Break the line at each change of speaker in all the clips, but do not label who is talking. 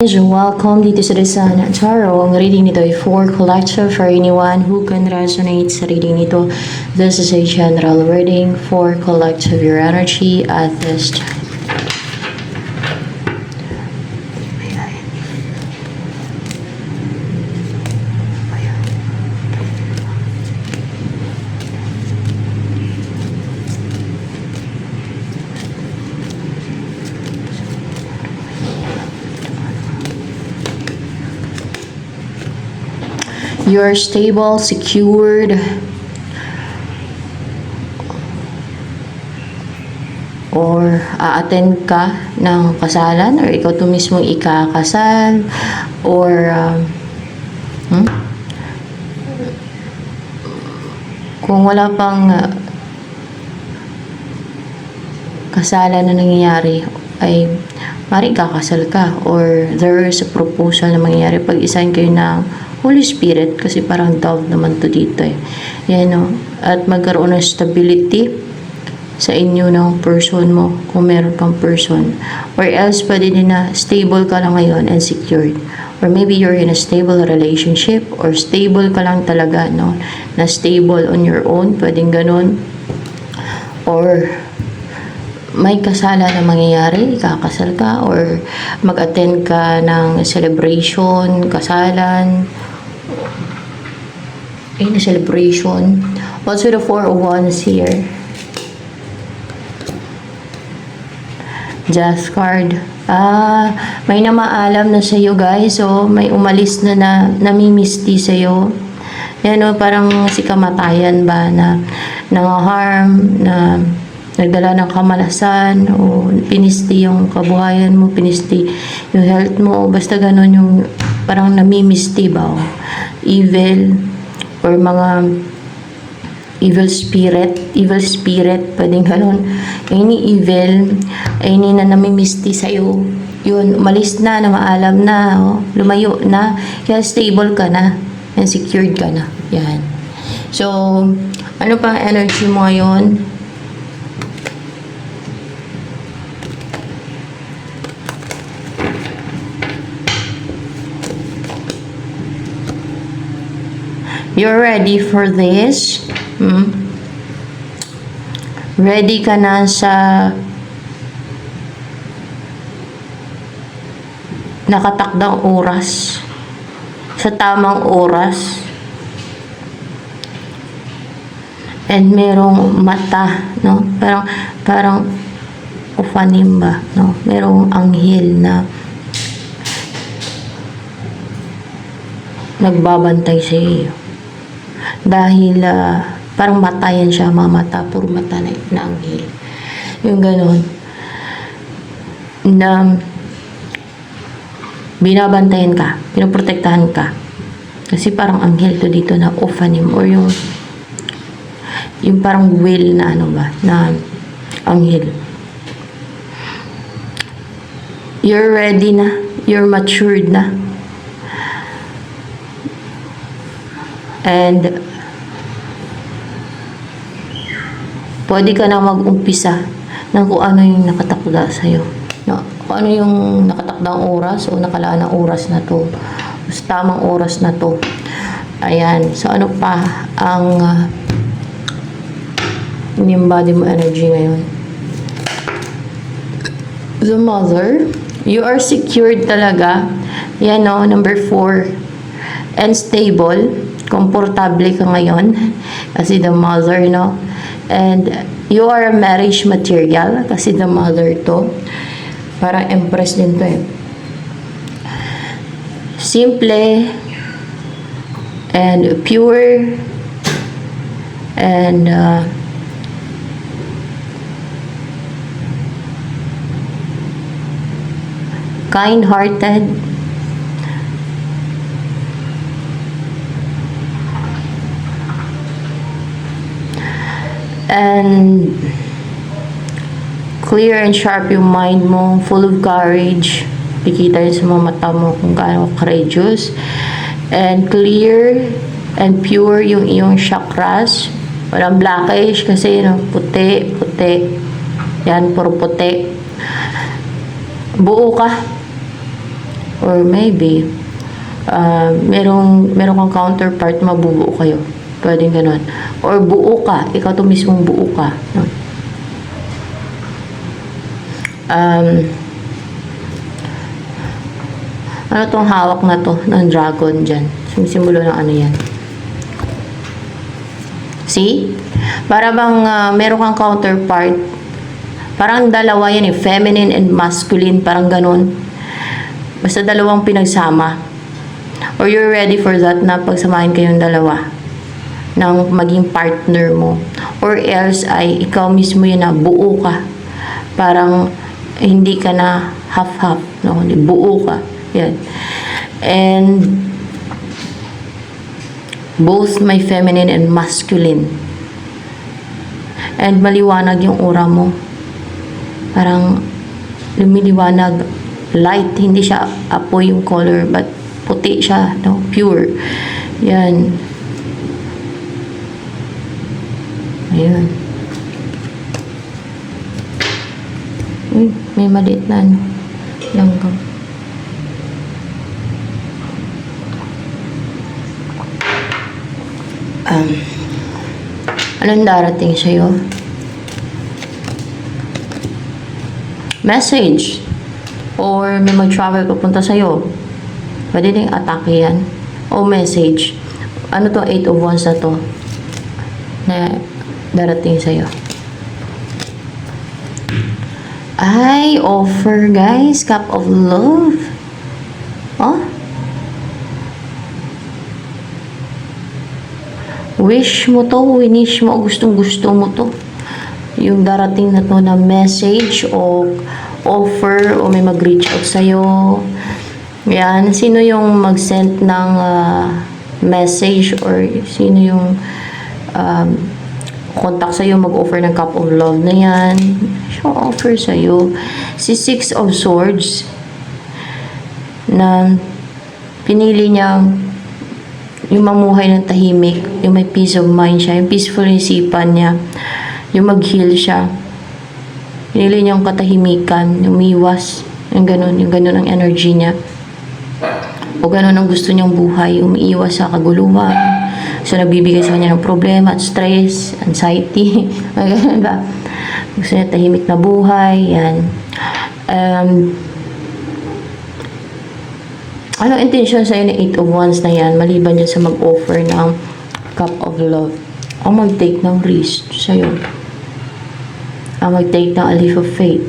Welcome dito sa Desan Tarot. Ang reading nito ay for collective for anyone who can resonate sa reading nito. This is a general reading for collective your energy at this time. You're stable, secured, or a-attend ka ng kasalan, or ikaw to mismo ikakasal, or kung wala pang kasalan na nangyayari, ay maaaring kakasal ka, or there is a proposal na mangyayari pag isahin kayo ng Holy Spirit, kasi parang dove naman to dito eh. Yan o. At magkaroon ng stability sa inyo ng person mo, kung meron pang person. Or else, pwede din na stable ka lang ngayon and secured. Or maybe you're in a stable relationship, or stable ka lang talaga, no? Na stable on your own, pwedeng ganun. Or may kasala na mangyayari, kakasal ka, or mag-attend ka ng celebration, kasalan, in a celebration. Also the 4 of Wands here. Just card. May namaalam na sa'yo guys. So, may umalis na namimisti sa'yo. Yan o, parang si kamatayan ba na nang-harm, na nagdala ng kamalasan, o pinisti yung kabuhayan mo, pinisti yung health mo, basta ganun yung parang namimisti ba, o evil, or mga evil spirit, pwedeng ganun. Any evil, any na namimisti sa'yo, yun, umalis na, maalam na, lumayo na, kaya stable ka na, and secured ka na. Yan. So, ano pang energy mo ngayon? You're ready for this? Ready ka na sa nakatakdang oras? Sa tamang oras? And merong mata, no? Parang ufanim ba, no? Merong anghel na nagbabantay sa iyo. Dahil parang mata yan siya, mga mata, puro mata na anghel. Yung ganon. Na binabantayan ka, pinoprotektahan ka. Kasi parang anghel to dito na ophanim, or yung parang will na ano ba, na anghel. You're ready na, you're matured na. And pwede ka na mag-umpisa ng kung ano yung nakatakda sa'yo. No? Kung ano yung nakatakdang oras o nakalaan ng oras na to. Sa tamang oras na to. Ayan. So, ano pa ang embody mo energy ngayon? The Mother. You are secured talaga. Yan o, number 4. And stable. Komportable ka ngayon kasi the Mother, no? And you are a marriage material kasi the Mother to. Parang Empress din to eh. Simple and pure and kind-hearted. And clear and sharp yung mind mo, full of courage. Pikita yun sa mga mata mo kung gaano courageous. And clear and pure yung iyong chakras. Walang blackish kasi puti. Yan, puro puti. Buo ka. Or maybe, merong kang counterpart, mabubuo kayo. Pwedeng ganon. Or buo ka. Ikaw to mismong buo ka. No? Ano tong hawak na to ng dragon dyan? Sumisimulo ng ano yan? See? Para bang meron kang counterpart. Parang dalawa yan eh. Feminine and masculine. Parang ganun. Basta dalawang pinagsama. Or you're ready for that na pagsamahin kayong dalawa ng maging partner mo. Or else ay ikaw mismo yun na buo ka. Parang hindi ka na half-half. No? Buo ka. Yan. And both may feminine and masculine. And maliwanag yung aura mo. Parang lumiliwanag. Light. Hindi siya apoy yung color. But puti siya. No? Pure. Yan. Ayun. Uy, may maliit na ano. Langgam. Anong darating sa'yo? Message. Or may mag-travel papunta sa'yo. Pwede ding atake yan. O message. Ano to 8 of Wands na to? Na darating sa'yo. Ay, offer guys. Cup of love. Oh? Wish mo to, winish mo, gustong gusto mo to. Yung darating na to na message o offer o may mag-reach out sa'yo. Yan. Sino yung mag-send ng message or sino yung contact sa'yo, mag-offer ng cup of love na yan. Siya offer sa'yo. Si Six of Swords na pinili niya yung mamuhay ng tahimik, yung may peace of mind siya, yung peaceful isipan niya, yung mag-heal siya. Pinili niya yung katahimikan, yung umiwas, yung ganun ang energy niya. O ganun ang gusto niyang buhay, umiiwas sa kaguluhan. So, nagbibigay sa kanya ng problema, at stress, anxiety, ganun ba? Gusto niya tahimik na buhay, yan. Anong intention sa'yo ng 8 of Wands na yan, maliban dyan sa mag-offer ng cup of love? Ang mag-take ng risk sa'yo. Ang mag-take ng a leap of faith.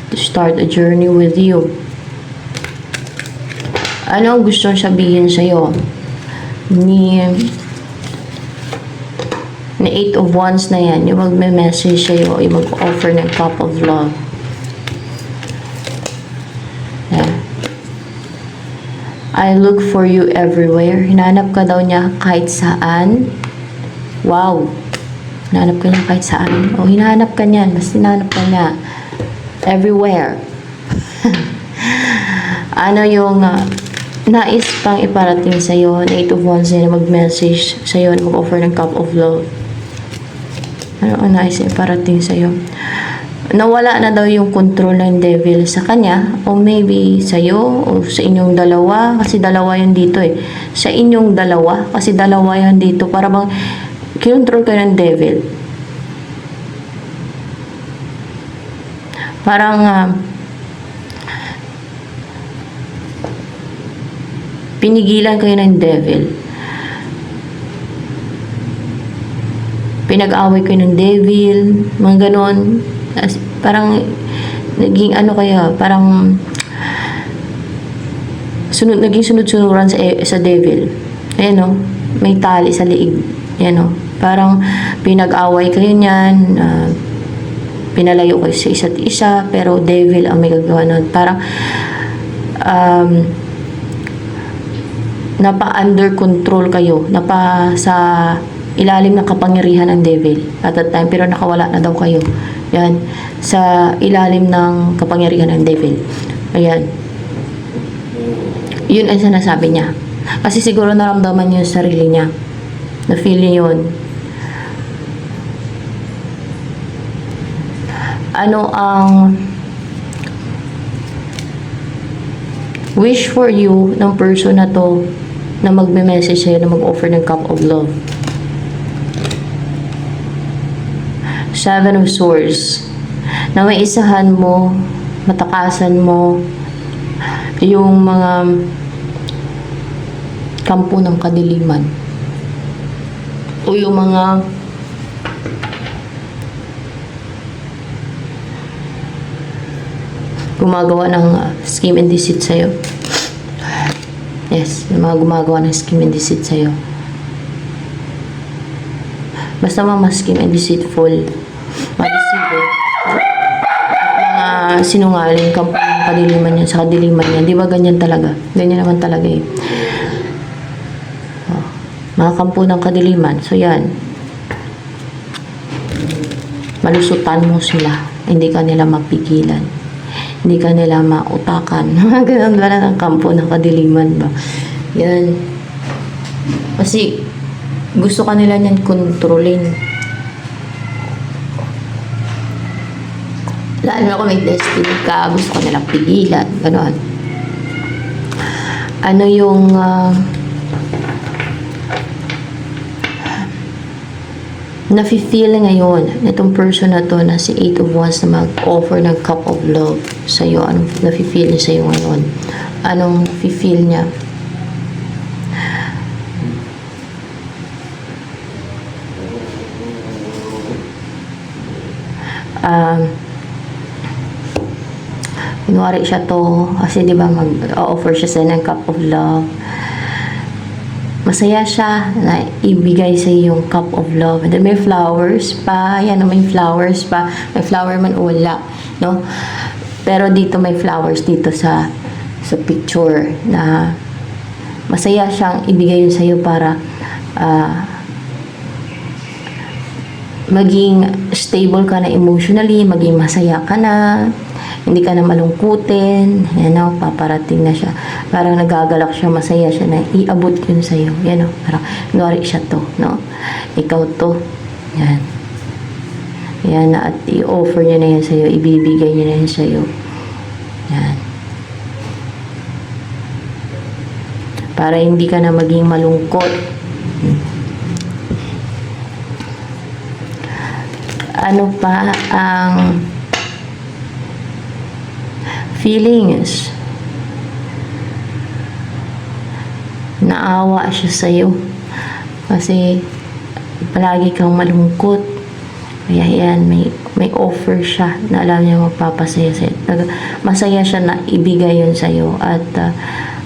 To start a journey with you. Ano ang gusto sabihin sa'yo? Ni 8 of Wands na yan, yung mag-message sa'yo, yung mag-offer ng cup of love. I look for you everywhere. Hinanap ka daw niya kahit saan. Wow. Hinanap ka niya kahit saan. O, hinanap ka niyan. Basta hinanap ka niya. Everywhere. Ano yung nais pang iparating sa'yo? 8 of Wands na mag-message sa'yo, mag-offer ng cup of love. Ano ang nais iparating sa'yo? Nawala na daw yung control ng devil sa kanya o maybe sa'yo o sa inyong dalawa kasi dalawa yun dito eh. Sa inyong dalawa kasi dalawa yun dito para bang kinontrol kayo ng devil. Parang pinigilan kayo ng devil. Pinag-away kayo ng devil, mga ganon. Parang naging ano kaya, parang naging sunod-sunuran sa devil. Ayan o, may tali sa liig. Ayan o, parang pinag-away kayo niyan, pinalayo kayo sa isa't isa, pero devil ang may gagawa nun. Parang napa-under control kayo, sa ilalim ng kapangyarihan ng devil at that time, pero nakawala na daw kayo. Yan, sa ilalim ng kapangyarihan ng devil. Ayan. Yun ang sinasabi niya. Kasi siguro naramdaman niya sa sarili niya. Na-feel niya yun. Ano ang wish for you ng person na to na magme-message sa'yo, na mag-offer ng cup of love. 7 of Swords. Na may isahan mo, matakasan mo, yung mga kampo ng kadiliman. O yung mga gumagawa ng scheme and deceit sa'yo. Yes, yung mga gumagawa ng scheme and deceit sa'yo. Basta mga scheme and deceitful, ma-deceiver, at mga sinungaling, kampo ng kadiliman yan, sa kadiliman yan. Di ba ganyan talaga? Ganyan naman talaga eh. Oh, mga kampo ng kadiliman. So yan. Malusutan mo sila. Hindi ka nila mapigilan. Hindi ka nila mautakan. Ganun ba na ng kampo ng kadiliman ba? Yan. Kasi gusto ka nila niyan kontrolin. Lalo na kung may destiny ka, gusto ka nilang pigilan. Ganon. Ano yung nafe-feel ngayon nitong person na to na si 8 of Wands na mag-offer ng cup of love sa'yo? Anong nafe-feel niya sa'yo ngayon? Anong nafe-feel niya? Kunwari siya to, kasi di ba mag-offer siya sa ng cup of love. Masaya siya na ibigay sa yung cup of love. And then may flowers pa, yan, may flowers pa. May flower man o wala, no? Pero dito may flowers dito sa picture na masaya siyang ibigay yun sa'yo para maging stable ka na emotionally, maging masaya ka na, hindi ka na malungkutin, yan o, paparating na siya. Parang nagagalak siya, masaya siya na iabot yun sa'yo. Yan o, parang nari siya to, no? Ikaw to. Yan. Yan na, at i-offer niya na yan sa'yo, ibibigay niya na yan sa'yo. Yan. Para hindi ka na maging malungkot. Ano pa ang feelings? Naawa siya sa'yo kasi palagi kang malungkot. Kaya yan, may offer siya na alam niya magpapasaya sa'yo. Masaya siya na ibigay yun sa'yo at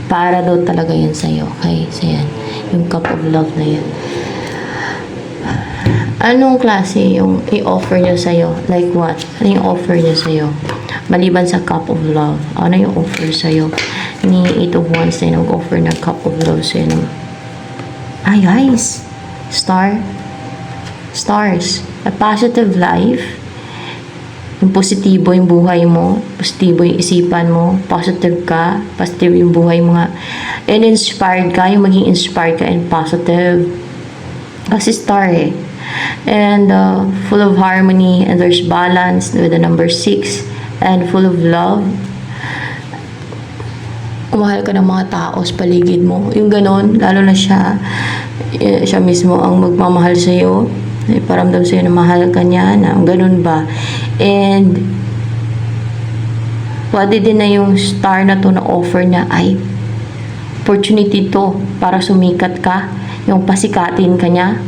para daw talaga yun sa'yo. Okay, so yan, yung cup of love na yan. Anong klase yung i-offer niya sa'yo? Like what? Ano yung offer niya sa'yo? Maliban sa cup of love, ano yung offer sa'yo? Ni 8 of Wands na nag-offer ng cup of love sa'yo. Ay, guys! Stars. A positive life. Yung positibo yung buhay mo. Positibo yung isipan mo. Positive ka. Positive yung buhay mo nga. And inspired ka. Yung maging inspired ka and positive. Kasi star eh. And full of harmony. And there's balance with the number 6. And full of love. Umahal ka ng mga tao sa paligid mo. Yung ganon, lalo na siya mismo ang magmamahal sa'yo. Iparamdam sa'yo na mahal ka niya, na ganon ba. And pwede din na yung star na to na offer niya ay opportunity to para sumikat ka. Yung pasikatin ka niya.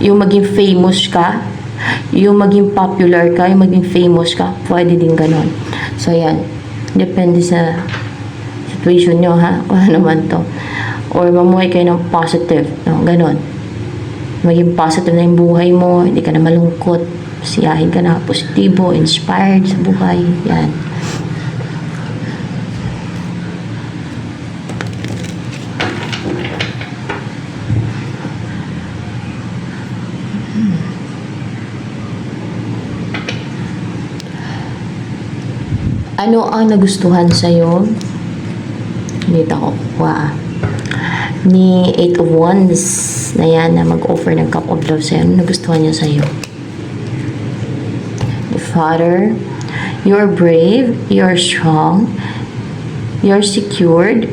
Yung maging famous ka. Yung maging popular ka, yung maging famous ka, pwede din ganon. So, yan. Depende sa situation nyo, ha? Kung ano naman to. Or mamuhay kayo ng positive. No? Ganon. Maging positive na yung buhay mo, hindi ka na malungkot. Siyahin ka na, positibo, inspired sa buhay. Yan. Ano ang nagustuhan sa'yo? Dito ako kuha. Ni 8 of Wands na yan na mag-offer ng cup of love sa'yo. Ano nagustuhan niya sa'yo? The Father, you're brave, you're strong, You're secured.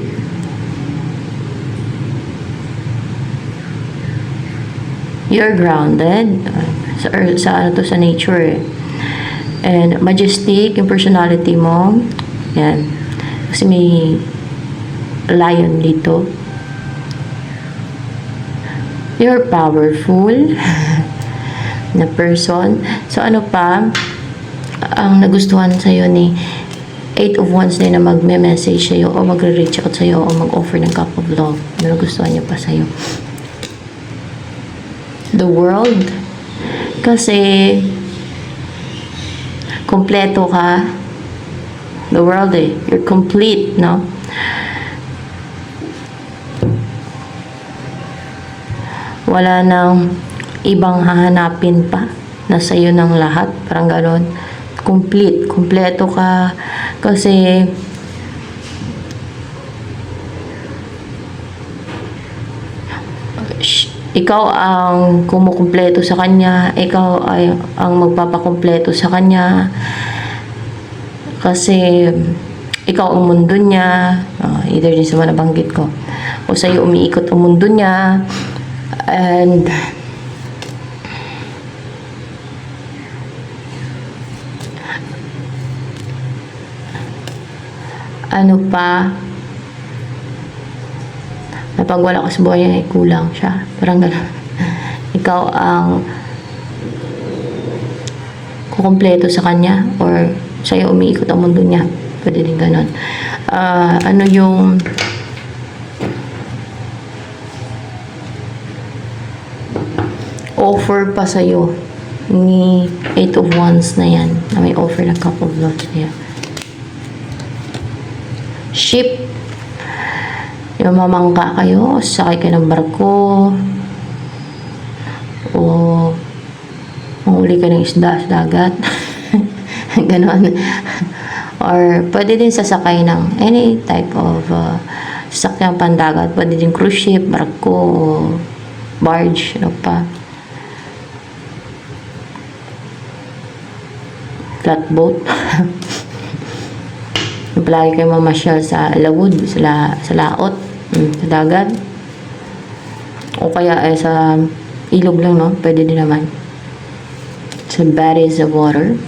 You're grounded. Sa nature eh. And majestic yung personality mo. Yan. Kasi may lion dito. You're powerful na person. So ano pa ang nagustuhan sa'yo ni 8 of Wands na magme-message sa'yo o magre-reach out sa'yo o mag-offer ng cup of love. Ano nagustuhan niya pa sa'yo? The world. Kasi kompleto ka. The world eh. You're complete, no? Wala nang ibang hahanapin pa. Nasa iyo ng lahat. Parang gano'n. Complete. Kompleto ka. Kasi ikaw ang kumukumpleto sa kanya, ikaw ay ang magpapakumpleto sa kanya, kasi ikaw ang mundo niya, either din sa mga nabanggit ko, o sa'yo umiikot ang mundo niya, and ano pa, na pag wala ka sa buhay niya, ay kulang siya. Parang gano'n. Ikaw ang kukumpleto sa kanya or sa'yo umiikot ang mundo niya. Pwede din gano'n. Ano yung offer pa sa'yo ni 8 of Wands na yan, na may offer na cup of love sa'yo. Ship. Yung mamangka kayo, sakay kayo ng barko, o mahuli ka ng isda sa dagat. Ganon. Or pwede din sasakay ng any type of sasakyan pandagat. Pwede din cruise ship, barko, barge, ano pa. Flatboat. Palagi kayo mamasyal sa lawod, sa laot, sa dagat. O kaya ay sa ilog lang, no? Pwede din naman. Sa bodies of water.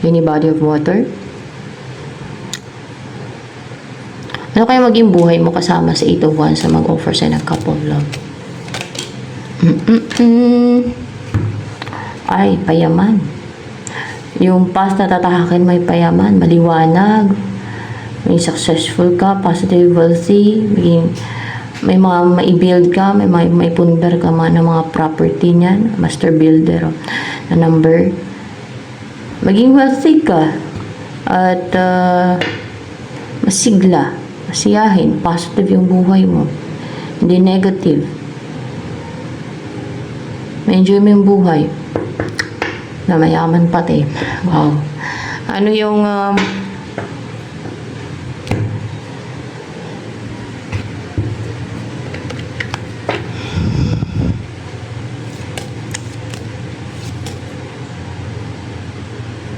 Any body of water. Ano kaya maging buhay mo kasama sa 8 of Wands na mag-offer sa'yo ng cup of love? Ay, payaman. Yung past na tatahakin, may payaman, maliwanag, may successful ka, positive, wealthy, may mga mai-build ka, may pundar ka ng mga property niyan, master builder na number. Maging wealthy ka at masigla, masiyahin, positive yung buhay mo, hindi negative. May enjoy mo yung buhay. Na mayaman pati. Wow. Ano yung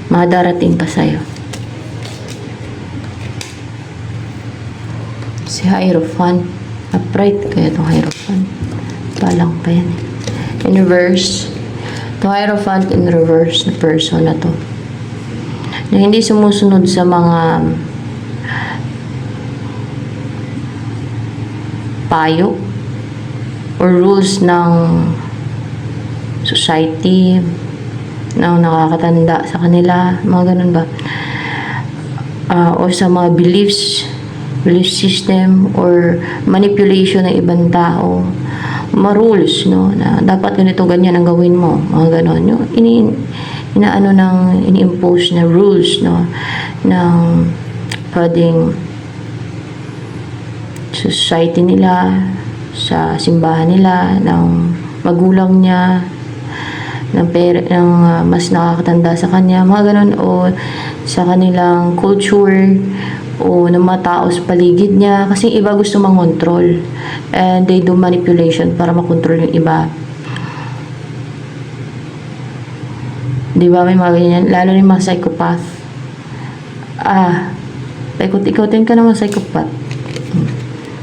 madarating pa sa'yo? Si Hierophant. Upright kaya itong Hierophant. Balang pa yan. In reverse. The Hierophant in reverse na person na to. Na hindi sumusunod sa mga payo or rules ng society na nakakatanda sa kanila, mga ganun ba? O sa mga belief system or manipulation ng ibang tao. Ma-rules, no, na dapat ganito, ganyan ang gawin mo, mga ganon, yung ini-impose na rules, no, ng pwedeng society nila, sa simbahan nila, ng magulang niya, ng mas nakakatanda sa kanya, mga ganon, o sa kanilang culture, o ng mga tao sa paligid niya, kasi iba gusto mang-control and they do manipulation para makontrol yung iba. Di ba may mga ganyan, lalo yung mga psychopath, Ikot-ikotin ka naman psychopath.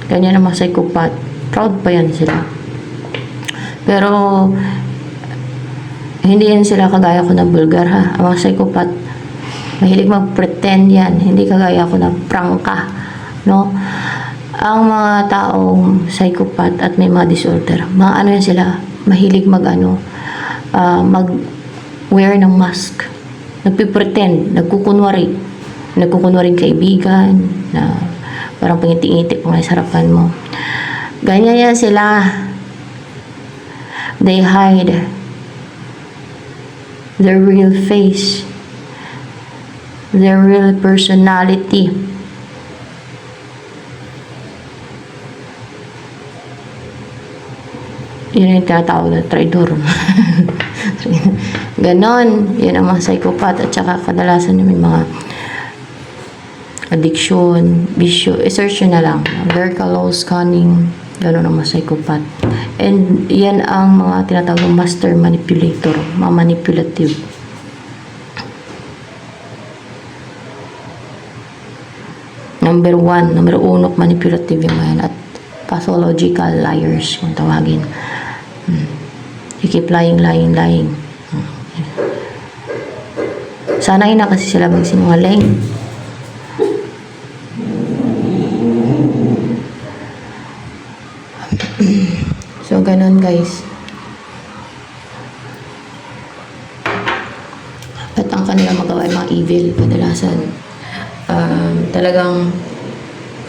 Ganyan naman psychopath. Proud pa yan sila. Pero, hindi yan sila kagaya ko na bulgar ha. Ang mga psychopath, mahilig mag-pretend yan. Hindi kagaya ko na prangka. No? Ang mga taong psychopath at may mga disorder, mga ano yan sila, mahilig mag-wear ng mask. Nagpipretend, nagkukunwaring kaibigan, na parang pangiti-ngiti kung may sarapan mo. Ganyan yan sila. They hide their real face, their real personality. Yun yung tinatawag na traidor. Ganon. Yun ang mga psychopath. At saka kadalasan may mga addiction, bisyo. I-search nyo na lang. Verticalose, cunning. Ganon ang mga psychopath. And yan ang mga tinatawag master manipulator. Mga manipulative. Number uno, manipulative yung yan. At pathological liars kung tawagin. You keep lying. Sanay na kasi sila magsinungaling. So, ganun guys. At ang kanila magawa ay mga evil, kadalasan. Talagang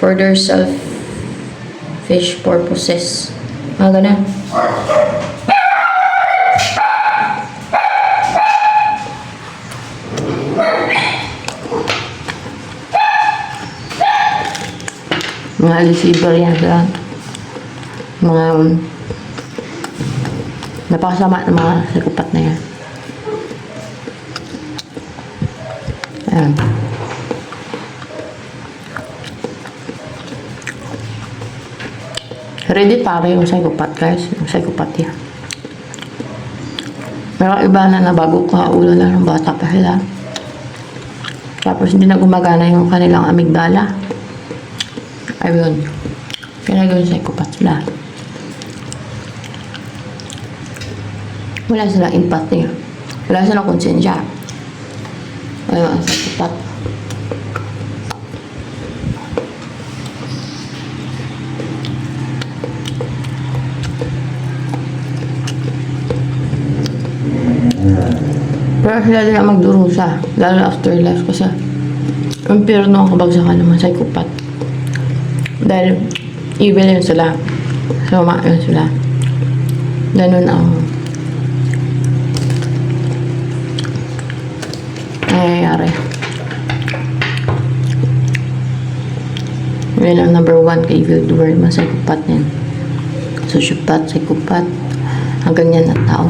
for their selfish purposes. Mga ganun. Mga receiver yan sila. Mga napakasama ng mga psychopath na yan. Ayan. Hereditary yung psychopath guys. Yung psychopath yan. Pero iba na nabago ka ulo na ng bata pa sila. Tapos hindi na gumagana yung kanilang amygdala. Ayun. Kaya gawin psychopath sila. Wala silang empathy. Wala silang konsensya. Ayun, ang psychopath. Pero sila din ang magdurusa. Lalo after life kasi impyerno ang kabagsakan ng mga psychopath. Dahil evil yun sila. Suma yun sila. Ganun ang nangyayari. Yun ang number one kay evil doer, mga psychopath na yun. Sociopath, psychopath, ang ganyan na tao.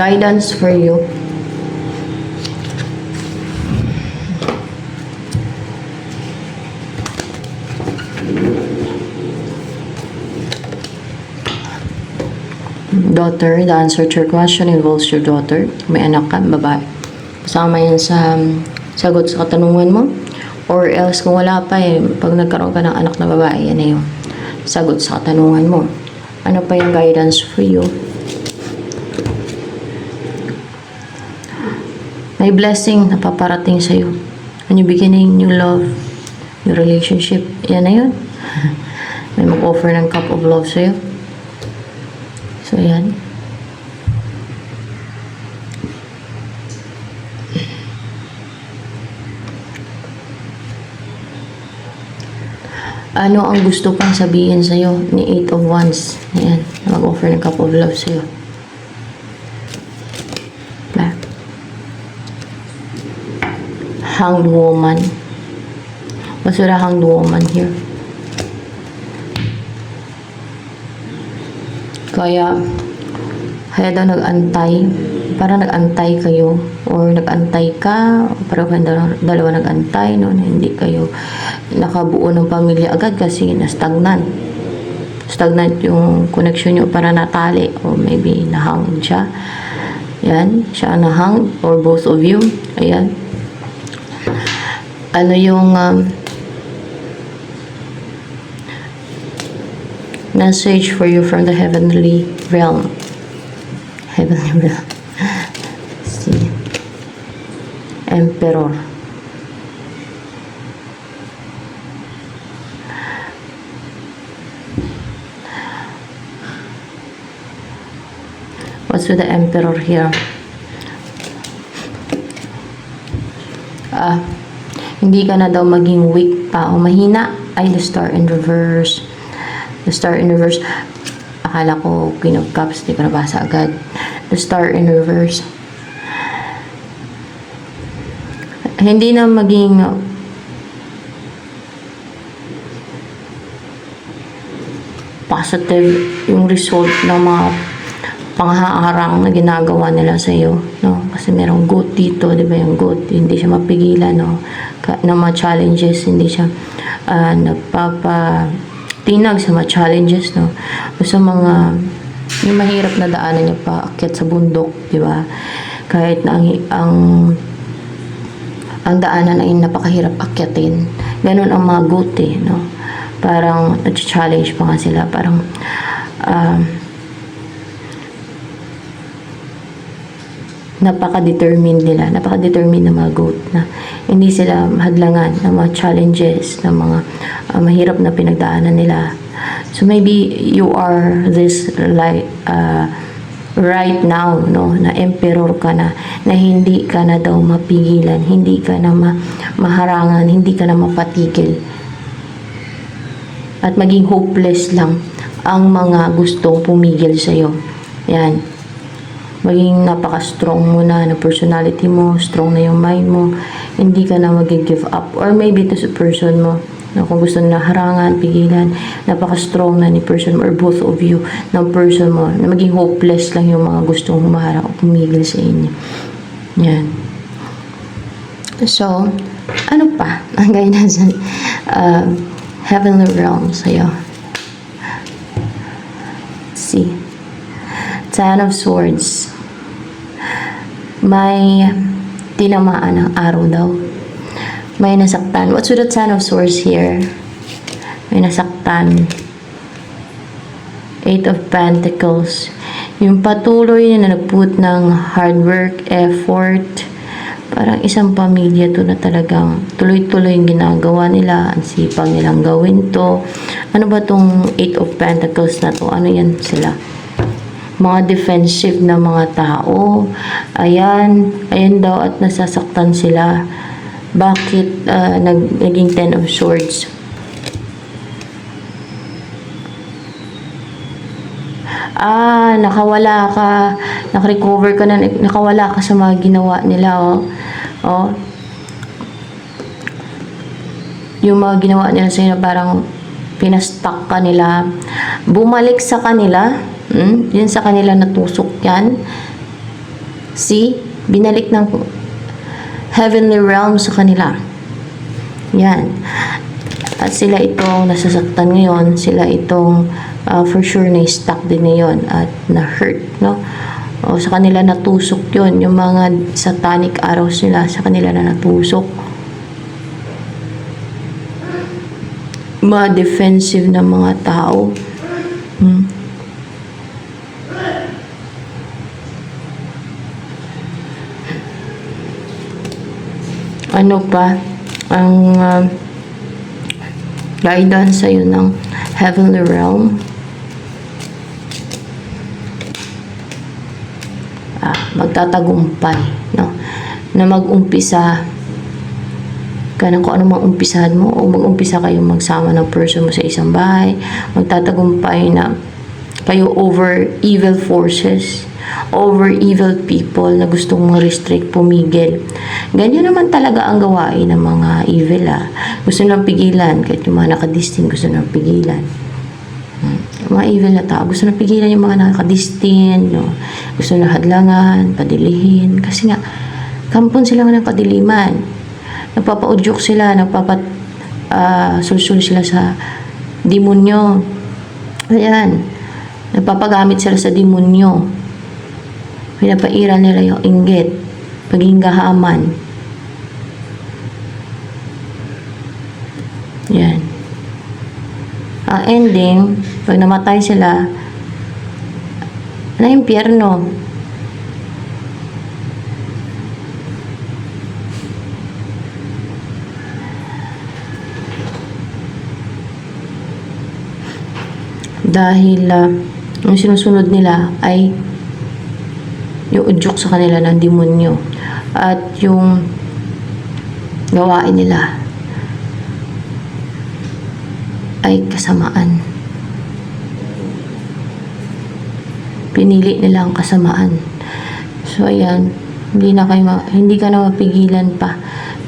Guidance for you. Daughter, the answer to your question involves your daughter. May anak ka, babae. Kasama yan sa sagot sa katanungan mo. Or else, kung wala pa pag nagkaroon ka ng anak na babae, yan na yung sagot sa katanungan mo. Ano pa yung guidance for you? May blessing na paparating sa'yo. A new beginning, new love, new relationship. Yan na yun. May mag-offer ng cup of love sa'yo. So, yan. Ano ang gusto pang sabihin sa'yo ni Eight of Wands? Ayan, mag-offer ng cup of love sa'yo. Hanged woman. What's with a hanged woman here? Kaya daw nag-antay. Parang nag-antay kayo. Or nag-antay ka. Parang kayong dalawa nag-antay. No? Hindi kayo nakabuo ng pamilya agad kasi na-stagnant. Stagnant yung connection nyo para natali. O maybe nahanged siya. Yan, siya ang nahang, or both of you. Ayan. Ano yung message for you from the heavenly realm? Heavenly realm. See. Emperor. What's with the Emperor here? Hindi ka na daw maging weak pa o mahina. Ay, the Star in reverse. The Star in reverse. Akala ko Queen of Cups, di ko nabasa agad. The Star in reverse. Hindi na maging positive yung result ng mga panghaharang na ginagawa nila sa iyo, no? Kasi merong goat dito, 'di ba? Yung goat, hindi siya mapigilan, no? Na mga challenges, hindi siya nagpapatinag sa mga challenges, no? O sa mga yung mahirap na daanan niya paakyat sa bundok, 'di ba? Kahit na ang daanan ay napakahirap akyatin. Ganun ang mga goat, no? Parang challenge pa nga sila, parang napaka-determined nila, napaka-determined na mga goat na hindi sila hadlangan ng mga challenges, ng mga mahirap na pinagdaanan nila. So maybe you are this like right now, no, na emperor ka na hindi ka na daw mapigilan, hindi ka na maharangan, hindi ka na mapatigil. At maging hopeless lang ang mga gustong pumigil sa iyo. Yan. Maging napaka-strong mo na personality mo, strong na yung mind mo, hindi ka na mag-give up. Or maybe ito sa person mo, na kung gusto na harangan, pigilan, napaka-strong na ni person mo, or both of you, ng person mo, na maging hopeless lang yung mga gustong humaharang o pumigil sa inyo. Yan. So, ano pa ang guidance sa heavenly realm sa'yo? See. Ten of Swords. May tinamaan ng araw daw. May nasaktan. What's with the Ten of Swords here? May nasaktan. Eight of Pentacles. Yung patuloy na nagput ng hard work, effort. Parang isang pamilya to na talagang tuloy-tuloy yung ginagawa nila. Ang sipag nilang gawin to. Ano ba tong Eight of Pentacles na to? Ano yan sila? Mga defensive na mga tao. Ayan daw at nasasaktan sila. Bakit naging Ten of Swords? Nakawala ka, nakarecover ka na, nakawala ka sa mga ginawa nila, oh. Yung mga ginawa nila sa'yo na parang pinastuck ka nila, bumalik sa kanila. Yun sa kanila natusok yan. See? Binalik ng heavenly realm sa kanila. Yan. At sila itong nasasaktan ngayon. Sila itong for sure na-stuck din ngayon at na-hurt, no? O, sa kanila natusok yun. Yung mga satanic arrows nila, sa kanila na natusok. Mga defensive na mga tao. Ano pa ang guidance sa'yo ng heavenly realm? Magtatagumpay, no? Na mag-umpisa ka ng kung ano mang umpisahan mo, o mag-umpisa kayong magsama ng person mo sa isang bahay, magtatagumpay na kayo over evil forces, over evil people na gustong ma-restrict, pumigil. Ganyan naman talaga ang gawain ng mga evil, Gusto nilang pigilan, kahit yung mga nakadistin, gusto nilang pigilan. Yung mga evil na tao, gusto nilang pigilan yung mga nakadistin, no? Gusto nilang hadlangan, padilihin. Kasi nga, kampon sila ng kadiliman. Nagpapaudyok sila, sulsul sila sa demonyo. Ayan. Nagpapagamit sila sa demonyo. Pinapaira nila yung inggit, pagiging gahaman. Yan. Ang ending, pag namatay sila, na impyerno. Dahil yung sinusunod nila ay yung udyok sa kanila ng demonyo at yung gawain nila ay kasamaan. Pinili nila ang kasamaan. So ayan, hindi ka na mapigilan pa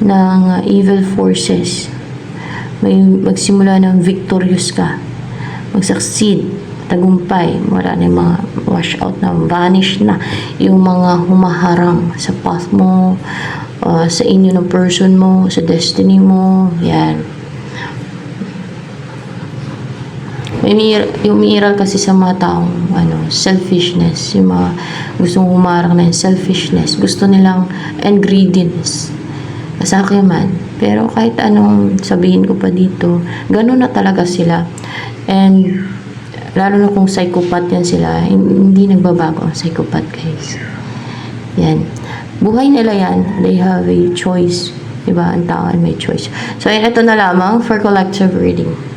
ng evil forces. Magsimula ng victorious ka, mag-succeed, tagumpay, wala na yung mga wash out na, vanish na yung mga humaharang sa path mo, sa inyo ng person mo, sa destiny mo. Yan. Umiiral kasi sa mga taong selfishness, yung mga gustong humarang na yung selfishness, gusto nilang ingredients sa akin man. Pero kahit anong sabihin ko pa dito, ganun na talaga sila. And lalo na kung psychopath yan sila, hindi nagbabago ang psychopath, guys. Yan. Buhay nila yan. They have a choice. Diba? Ang tao ay may choice. So, ito na lamang for collective reading.